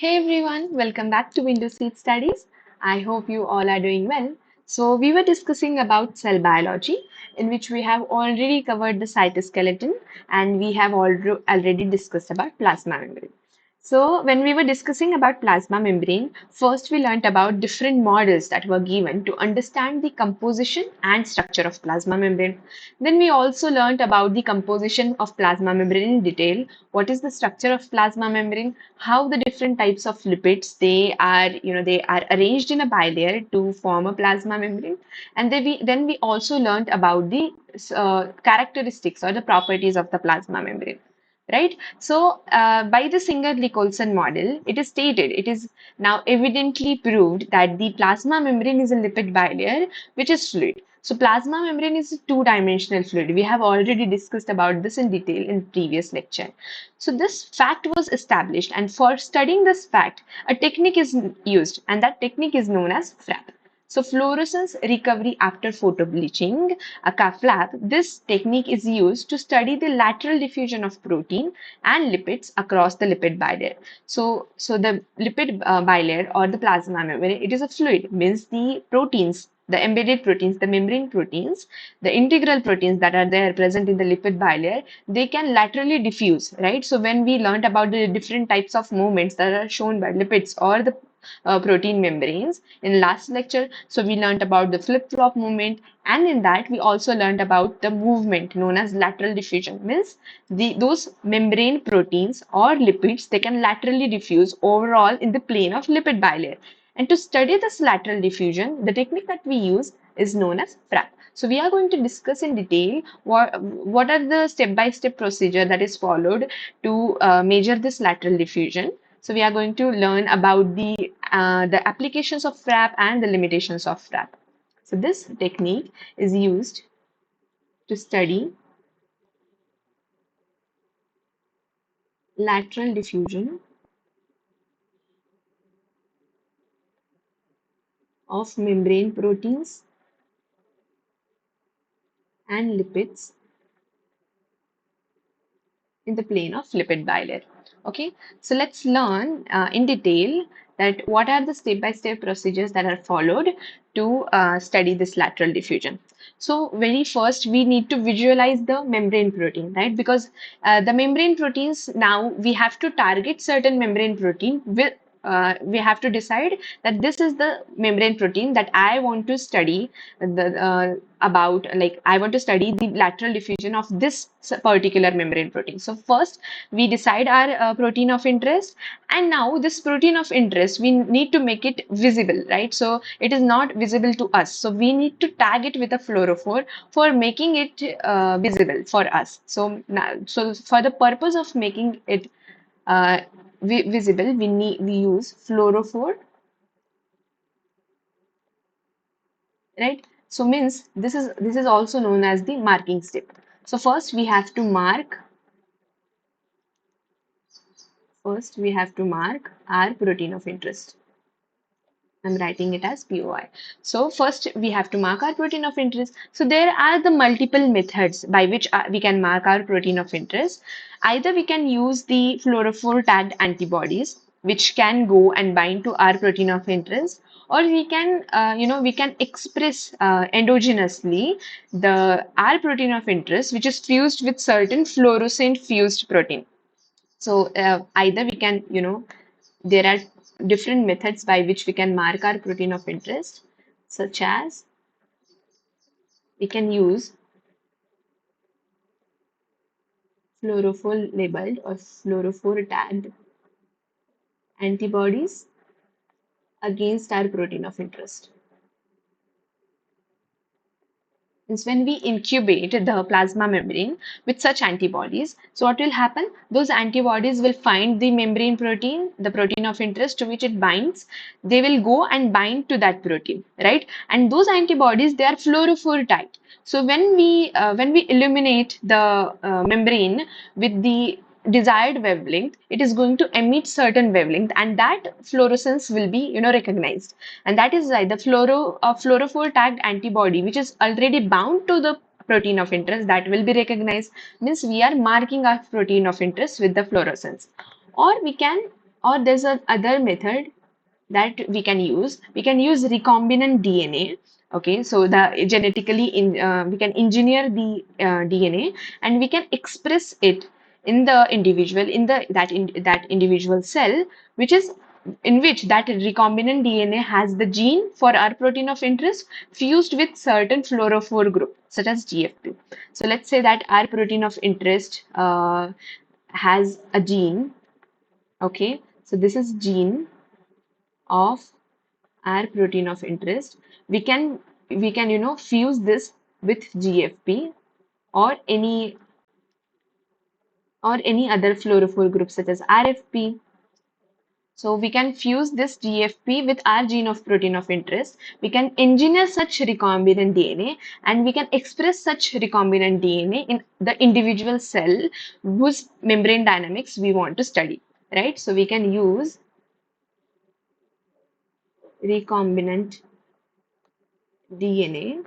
Hey everyone, welcome back to Windows Seat Studies. I hope you all are doing well. So, we were discussing about cell biology, in which we have already covered the cytoskeleton and we have already discussed about plasma membrane. So, when we were discussing about plasma membrane, first we learnt about different models that were given to understand the composition and structure of plasma membrane. Then we also learnt about the composition of plasma membrane in detail, what is the structure of plasma membrane, how the different types of lipids they are arranged in a bilayer to form a plasma membrane, and then we also learned about the characteristics or the properties of the plasma membrane. Right. So, by the Singer-Nicolson model, it is stated, it is now evidently proved that the plasma membrane is a lipid bilayer which is fluid. So, plasma membrane is a two-dimensional fluid. We have already discussed about this in detail in previous lecture. So, this fact was established, and for studying this fact, a technique is used, and that technique is known as FRAP. So, fluorescence recovery after photobleaching, a FRAP, this technique is used to study the lateral diffusion of protein and lipids across the lipid bilayer. So the lipid bilayer or the plasma membrane, it is a fluid, means the proteins, the embedded proteins, the membrane proteins, the integral proteins that are there present in the lipid bilayer, they can laterally diffuse, right? So when we learned about the different types of movements that are shown by lipids or the protein membranes in last lecture. So we learned about the flip-flop movement, and in that we also learned about the movement known as lateral diffusion. Means those membrane proteins or lipids, they can laterally diffuse overall in the plane of lipid bilayer. And to study this lateral diffusion, the technique that we use is known as FRAP. So we are going to discuss in detail what are the step-by-step procedure that is followed to measure this lateral diffusion. So we are going to learn about the applications of FRAP and the limitations of FRAP. So this technique is used to study lateral diffusion of membrane proteins and lipids in the plane of lipid bilayer. Okay, so let's learn in detail that what are the step-by-step procedures that are followed to study this lateral diffusion. So very first we need to visualize the membrane protein, right? Because the membrane proteins, now we have to target certain membrane protein with we have to decide that this is the membrane protein that I want to study about, like I want to study the lateral diffusion of this particular membrane protein. So first we decide our protein of interest, and now this protein of interest we need to make it visible, right? So it is not visible to us, so we need to tag it with a fluorophore for making it visible for us. So now, so for the purpose of making it uh, visible, we use fluorophore, right? So means this is also known as the marking step. So first we have to mark our protein of interest. I'm writing it as POI. So first we have to mark our protein of interest. So there are the multiple methods by which we can mark our protein of interest. Either we can use the fluorophore tagged antibodies, which can go and bind to our protein of interest, or we can, we can express endogenously the our protein of interest, which is fused with certain fluorescent fused protein. So either we can, there are different methods by which we can mark our protein of interest, such as we can use fluorophore labeled or fluorophore tagged antibodies against our protein of interest. Means when we incubate the plasma membrane with such antibodies, so what will happen? Those antibodies will find the membrane protein, the protein of interest to which it binds. They will go and bind to that protein, right? And those antibodies, they are fluorophore tagged. So when we illuminate the membrane with the desired wavelength, it is going to emit certain wavelength, and that fluorescence will be, recognized. And that is why the fluorophore tagged antibody, which is already bound to the protein of interest, that will be recognized. Means we are marking our protein of interest with the fluorescence. Or we can Or there's a other method that we can use. We can use recombinant DNA. Okay, so the genetically we can engineer the DNA, and we can express it in the individual, in the that individual cell, which is in which that recombinant DNA has the gene for our protein of interest fused with certain fluorophore group such as GFP. So let's say that our protein of interest has a gene. Okay, so this is gene of our protein of interest. We can fuse this with GFP or any other fluorophore group such as RFP. So we can fuse this GFP with our gene of protein of interest. We can engineer such recombinant DNA, and we can express such recombinant DNA in the individual cell whose membrane dynamics we want to study, right? So we can use recombinant DNA,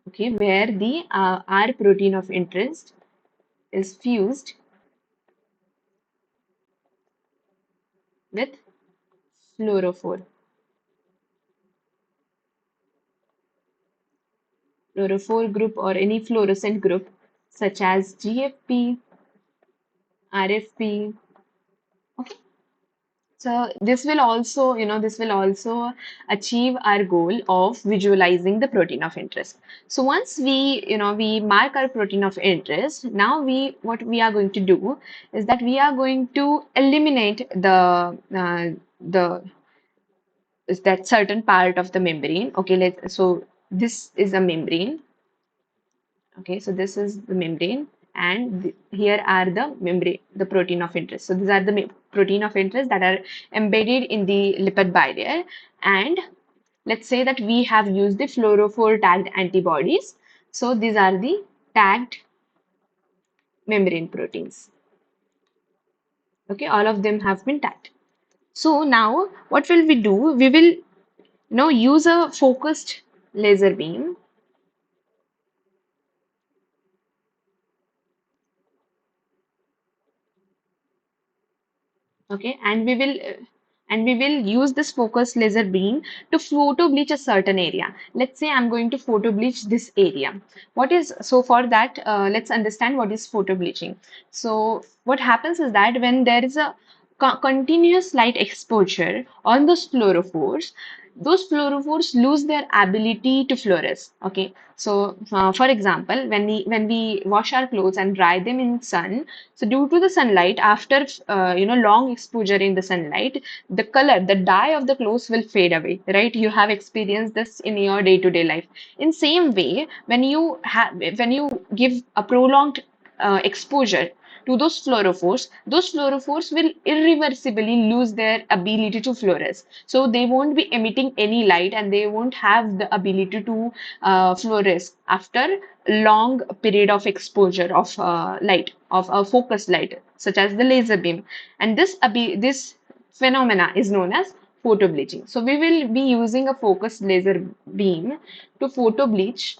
okay, where the R protein of interest is fused with fluorophore group or any fluorescent group such as GFP, RFP. Okay. So this will also achieve our goal of visualizing the protein of interest. So once we mark our protein of interest, now what we are going to do is that we are going to eliminate the is that certain part of the membrane. Okay, so this is a membrane. Okay, so this is the membrane, and here are the membrane, the protein of interest. So these are the protein of interest that are embedded in the lipid bilayer. And let's say that we have used the fluorophore tagged antibodies. So these are the tagged membrane proteins. Okay, all of them have been tagged. So now what will we do? We will use a focused laser beam. Okay, and we will use this focused laser beam to photo bleach a certain area. Let's say I'm going to photo bleach this area. So for that, let's understand what is photo bleaching. So what happens is that when there is a continuous light exposure on those fluorophores lose their ability to fluoresce. Okay, so for example, when we wash our clothes and dry them in sun, so due to the sunlight, after long exposure in the sunlight, the color, the dye of the clothes will fade away, right? You have experienced this in your day-to-day life. In same way, when you give a prolonged exposure to those fluorophores will irreversibly lose their ability to fluoresce. So they won't be emitting any light, and they won't have the ability to fluoresce after long period of exposure of light, of a focused light, such as the laser beam. And this phenomena is known as photo bleaching. So we will be using a focused laser beam to photo bleach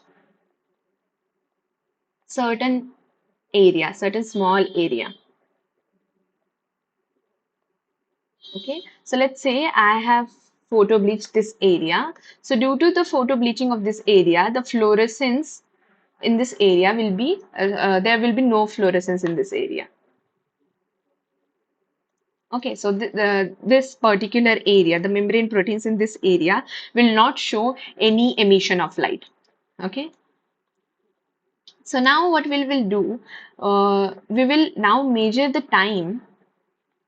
certain certain small area. Okay, so let's say I have photo bleached this area. So due to the photo bleaching of this area, the fluorescence in this area will be there will be no fluorescence in this area. Okay, so this particular area, the membrane proteins in this area will not show any emission of light. Okay, so now what we will do, we will now measure the time.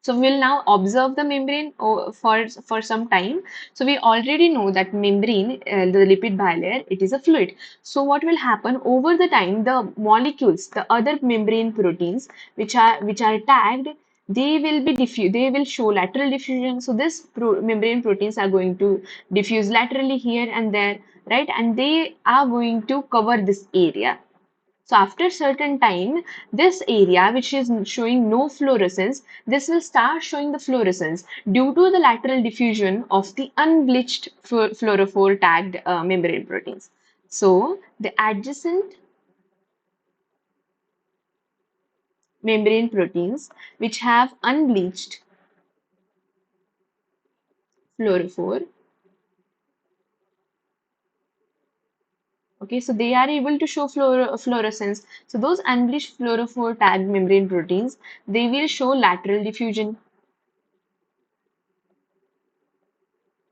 So we'll now observe the membrane for some time. So we already know that membrane, the lipid bilayer, it is a fluid. So what will happen over the time? The molecules, the other membrane proteins, which are tagged, they will be diffuse. They will show lateral diffusion. So this membrane proteins are going to diffuse laterally here and there, right? And they are going to cover this area. So after certain time, this area which is showing no fluorescence, this will start showing the fluorescence due to the lateral diffusion of the unbleached fluorophore tagged membrane proteins. So the adjacent membrane proteins which have unbleached fluorophore. Okay, so they are able to show fluorescence. So those unbleached fluorophore tagged membrane proteins, they will show lateral diffusion.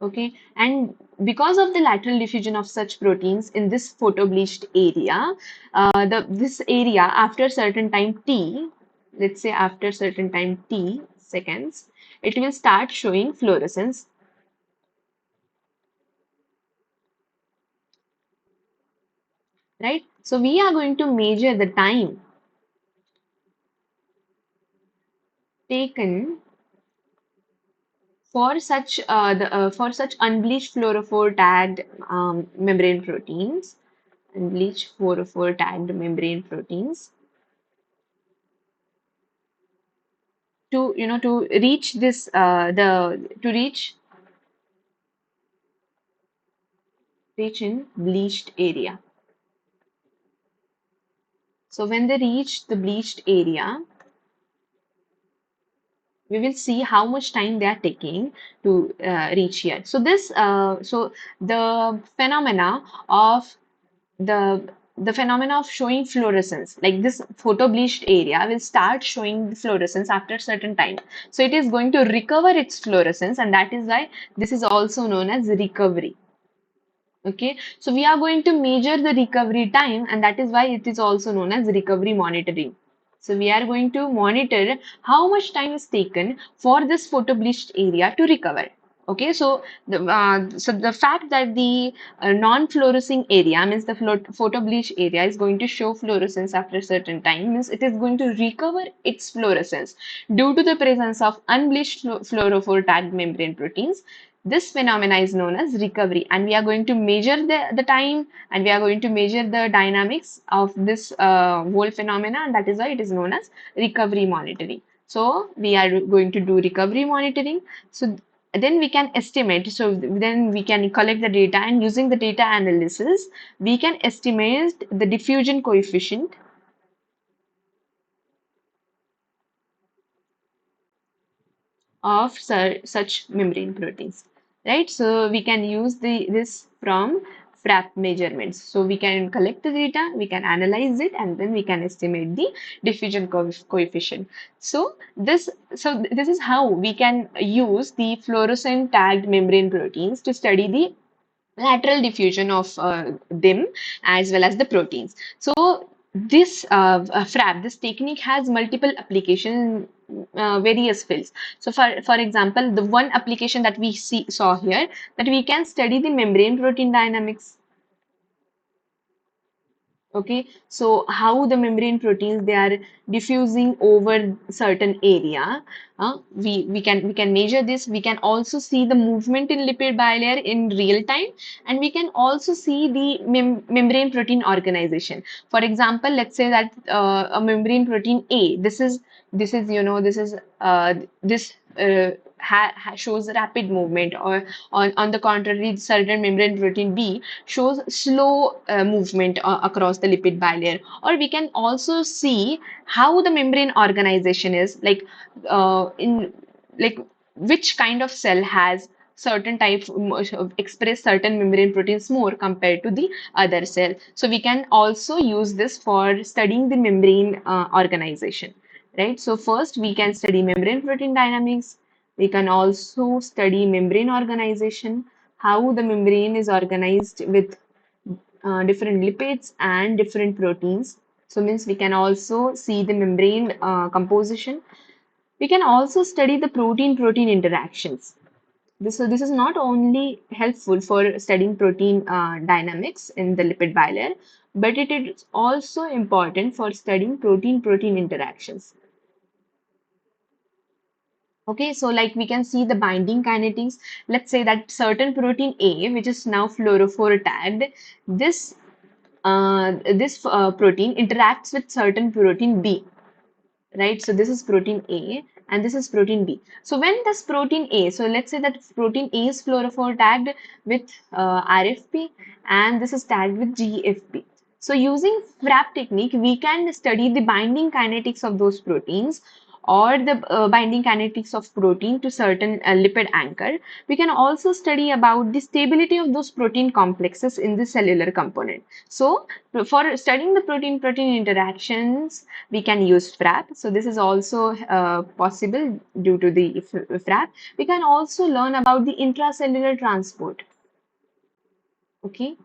Okay, and because of the lateral diffusion of such proteins in this photobleached area, this area after certain time t, let's say after certain time t seconds, it will start showing fluorescence, right? So we are going to measure the time taken for such unbleached fluorophore tagged membrane proteins, unbleached fluorophore tagged membrane proteins to reach this the to reach in bleached area. So when they reach the bleached area, we will see how much time they are taking to reach here. So the phenomena of the the phenomena of showing fluorescence, like this photo bleached area will start showing the fluorescence after certain time. So it is going to recover its fluorescence, and that is why this is also known as recovery. Okay, so we are going to measure the recovery time, and that is why it is also known as recovery monitoring. So we are going to monitor how much time is taken for this photo bleached area to recover. Okay, so the fact that the non-fluorescing area means the photo bleach area is going to show fluorescence after a certain time means it is going to recover its fluorescence due to the presence of unbleached fluorophore tagged membrane proteins. This phenomena is known as recovery, and we are going to measure the time, and we are going to measure the dynamics of this whole phenomena, and that is why it is known as recovery monitoring. So we are going to do recovery monitoring. So then we can estimate. So then we can collect the data, and using the data analysis, we can estimate the diffusion coefficient of such membrane proteins, right? So we can use this from FRAP measurements. So we can collect the data, we can analyze it, and then we can estimate the diffusion coefficient. So this is how we can use the fluorescent tagged membrane proteins to study the lateral diffusion of them as well as the proteins. So this FRAP, this technique has multiple application in various fields. So for example, the one application that we saw here, that we can study the membrane protein dynamics. Okay, so how the membrane proteins they are diffusing over certain area. We can measure this. We can also see the movement in lipid bilayer in real time, and we can also see the membrane protein organization. For example, let's say that a membrane protein A. This shows rapid movement, or on the contrary, certain membrane protein B shows slow movement across the lipid bilayer. Or we can also see how the membrane organization is, in like which kind of cell has certain type express certain membrane proteins more compared to the other cell. So we can also use this for studying the membrane organization, right? So first we can study membrane protein dynamics. We can also study membrane organization, how the membrane is organized with different lipids and different proteins. So means we can also see the membrane composition. We can also study the protein-protein interactions. So this is not only helpful for studying protein dynamics in the lipid bilayer, but it is also important for studying protein-protein interactions. Okay, so like we can see the binding kinetics. Let's say that certain protein A, which is now fluorophore tagged, this protein interacts with certain protein B, right? So this is protein A and this is protein B. So when this protein A, so let's say that protein A is fluorophore tagged with RFP and this is tagged with GFP. So using FRAP technique, we can study the binding kinetics of those proteins or the binding kinetics of protein to certain lipid anchor. We can also study about the stability of those protein complexes in the cellular component. So for studying the protein-protein interactions, we can use FRAP. So this is also possible due to the FRAP. We can also learn about the intracellular transport. Okay.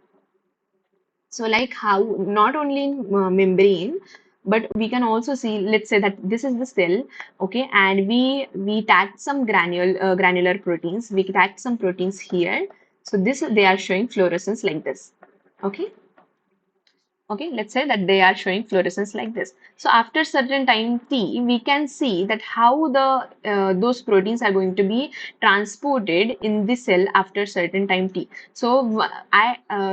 So like how not only in membrane, but we can also see, let's say that this is the cell, okay, and we tagged some granular proteins. We tagged some proteins here. So this they are showing fluorescence like this. Okay. Okay, let's say that they are showing fluorescence like this. So after certain time t, we can see that how the those proteins are going to be transported in the cell after certain time t. So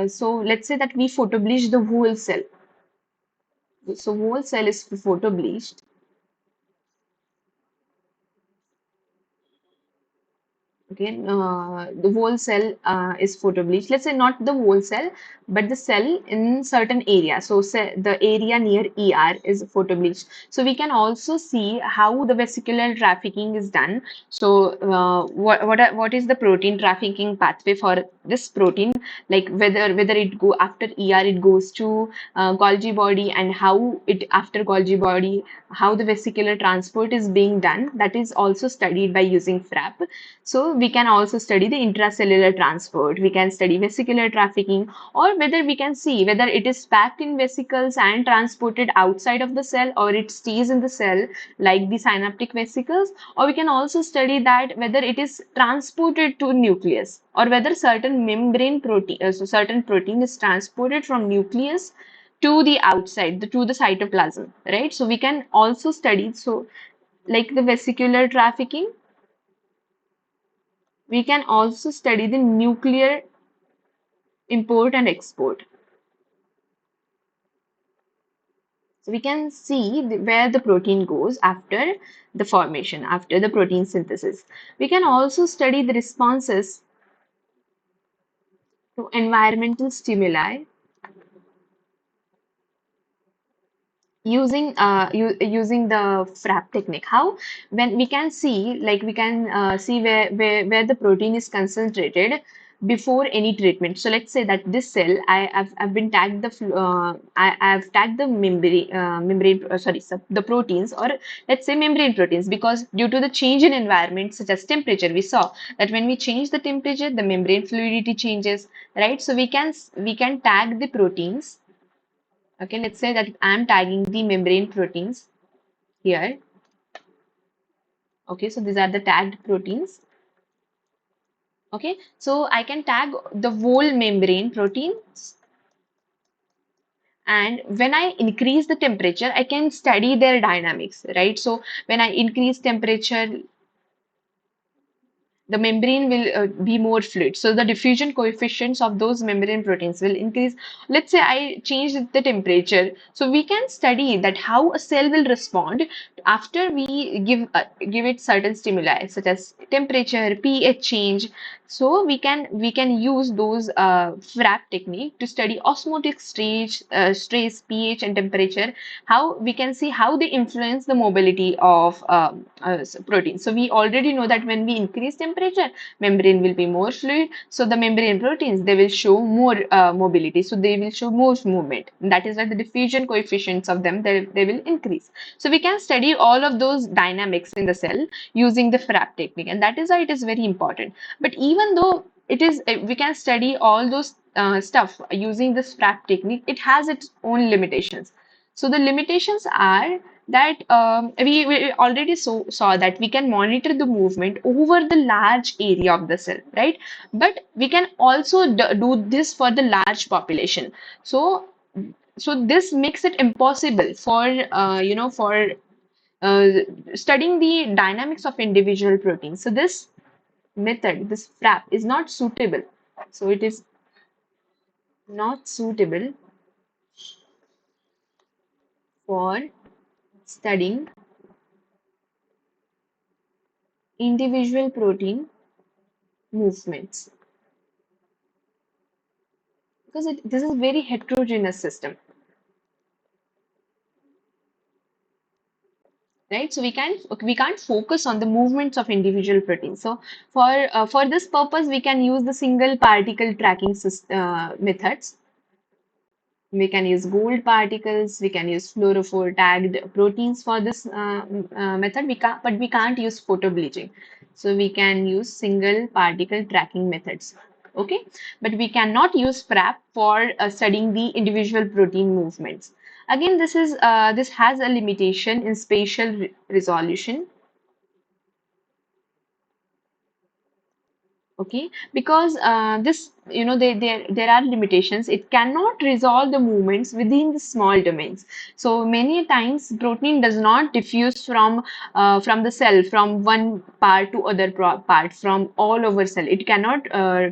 so let's say that we photobleach the whole cell. So whole cell is photobleached. Okay, the whole cell is photobleached. Let's say not the whole cell, but the cell in certain area. So say the area near ER is photobleached. So we can also see how the vesicular trafficking is done. So what is the protein trafficking pathway for this protein? Like whether it go after ER, it goes to Golgi body, and how it after Golgi body, how the vesicular transport is being done. That is also studied by using FRAP. So we can also study the intracellular transport. We can study vesicular trafficking, or whether we can see whether it is packed in vesicles and transported outside of the cell, or it stays in the cell like the synaptic vesicles, or we can also study that whether it is transported to nucleus, or whether certain membrane protein, so certain protein is transported from nucleus to the outside, to the cytoplasm, right? So we can also study, so like the vesicular trafficking, we can also study the nuclear import and export. So we can see where the protein goes after the formation, after the protein synthesis. We can also study the responses to environmental stimuli using using the FRAP technique. How? When we can see, like we can see where the protein is concentrated before any treatment. So let's say that this cell, I've been tagged the I've tagged the membrane sorry, the proteins, or let's say membrane proteins, because due to the change in environment such as temperature, we saw that when we change the temperature, the membrane fluidity changes, right? So we can tag the proteins. Okay, let's say that I'm tagging the membrane proteins here. Okay, so these are the tagged proteins. Okay, so I can tag the whole membrane proteins, and when I increase the temperature, I can study their dynamics, right? So when I increase temperature, the membrane will be more fluid. So the diffusion coefficients of those membrane proteins will increase. Let's say I change the temperature. So we can study that how a cell will respond after we give it certain stimuli such as temperature, pH change. So we can use those FRAP technique to study osmotic stress, pH, and temperature. How we can see how they influence the mobility of protein. So we already know that when we increase temperature, membrane will be more fluid. So the membrane proteins, they will show more mobility. So they will show more movement. That is why the diffusion coefficients of them, they will increase. So we can study all of those dynamics in the cell using the FRAP technique, and that is why it is very important. But even though it is, we can study all those stuff using this FRAP technique, it has its own limitations. So the limitations are that we already saw that we can monitor the movement over the large area of the cell, right? But we can also do this for the large population. So this makes it impossible for for uh, studying the dynamics of individual proteins. So this method, this FRAP, is not suitable. So it is not suitable for studying individual protein movements, because this is a very heterogeneous system. right? So we can't focus on the movements of individual proteins. So for this purpose, we can use the single particle tracking methods. We can use gold particles, we can use fluorophore tagged proteins for this method. But we can't use photo bleaching. So we can use single particle tracking methods. Okay, but we cannot use FRAP for studying the individual protein movements. Again, this has a limitation in spatial resolution. Okay, because this there are limitations. It cannot resolve the movements within the small domains. So many times protein does not diffuse from the cell, from one part to other part, from all over cell. It cannot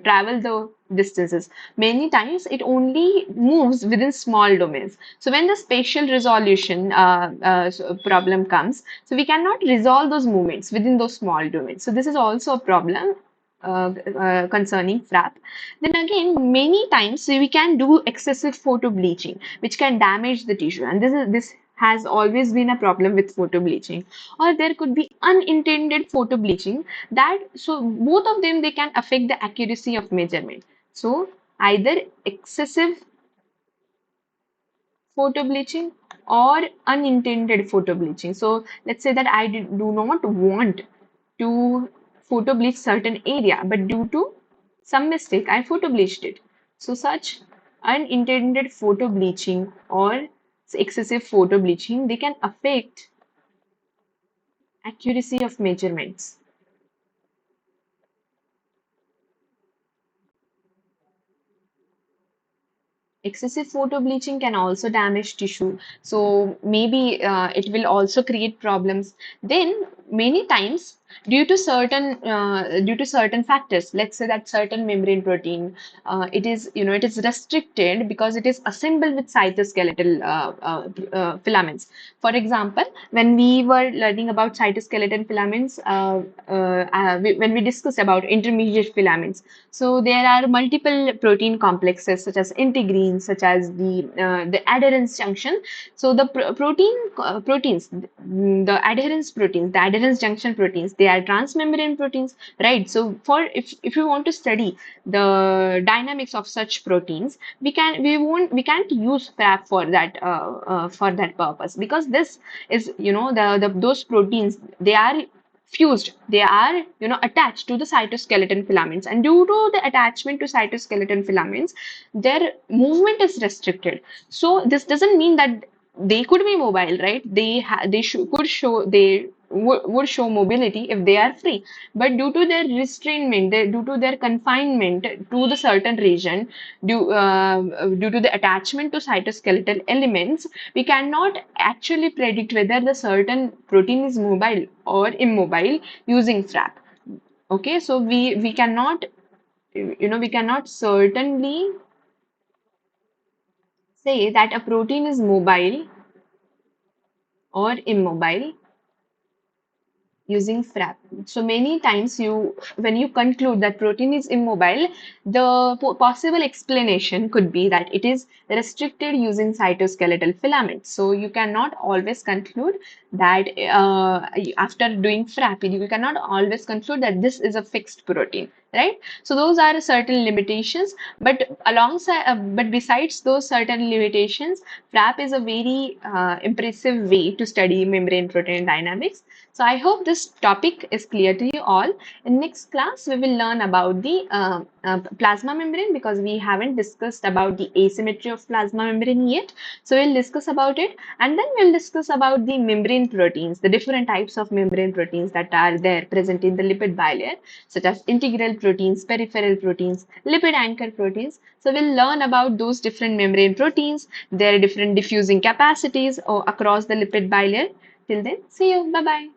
travel the distances. Many times it only moves within small domains. So when the spatial resolution problem comes, so we cannot resolve those movements within those small domains. So this is also a problem concerning FRAP. Then again, many times we can do excessive photo bleaching, which can damage the tissue, and this has always been a problem with photo bleaching. Or there could be unintended photo bleaching, that so both of them, they can affect the accuracy of measurement. So either excessive photo bleaching or unintended photo bleaching. So let's say that do not want to photo bleach certain area, but due to some mistake, I photo bleached it. So such unintended photo bleaching or excessive photo bleaching, they can affect accuracy of measurements. Excessive photo bleaching can also damage tissue, so maybe it will also create problems. Then many times, due to certain factors, let's say that certain membrane protein, it is restricted because it is assembled with cytoskeletal filaments. For example, when we were learning about cytoskeleton filaments, when we discussed about intermediate filaments, so there are multiple protein complexes such as integrins, such as the adherence junction. So the proteins, the adherence junction proteins, they are transmembrane proteins, right? So for if you want to study the dynamics of such proteins, we can't use FRAP for that purpose, because this is, the those proteins, they are fused, they are, attached to the cytoskeleton filaments, and due to the attachment to cytoskeleton filaments, their movement is restricted. So this doesn't mean that they could be mobile, right? They would show mobility if they are free, but due to their restrainment, due to their confinement to the certain region, due to the attachment to cytoskeletal elements, we cannot actually predict whether the certain protein is mobile or immobile using FRAP. Okay, so we cannot, we cannot certainly say that a protein is mobile or immobile using FRAP. So many times, when you conclude that protein is immobile, the possible explanation could be that it is restricted using cytoskeletal filaments. So you cannot always conclude that after doing FRAP, you cannot always conclude that this is a fixed protein, right? So those are certain limitations, but but besides those certain limitations, FRAP is a very impressive way to study membrane protein dynamics. So I hope this topic is clear to you all. In next class, we will learn about the plasma membrane, because we haven't discussed about the asymmetry of plasma membrane yet. So we'll discuss about it, and then we'll discuss about the membrane proteins, the different types of membrane proteins that are there present in the lipid bilayer, such as integral proteins, peripheral proteins, lipid anchor proteins. So we'll learn about those different membrane proteins, their different diffusing capacities or across the lipid bilayer. Till then, see you. Bye bye.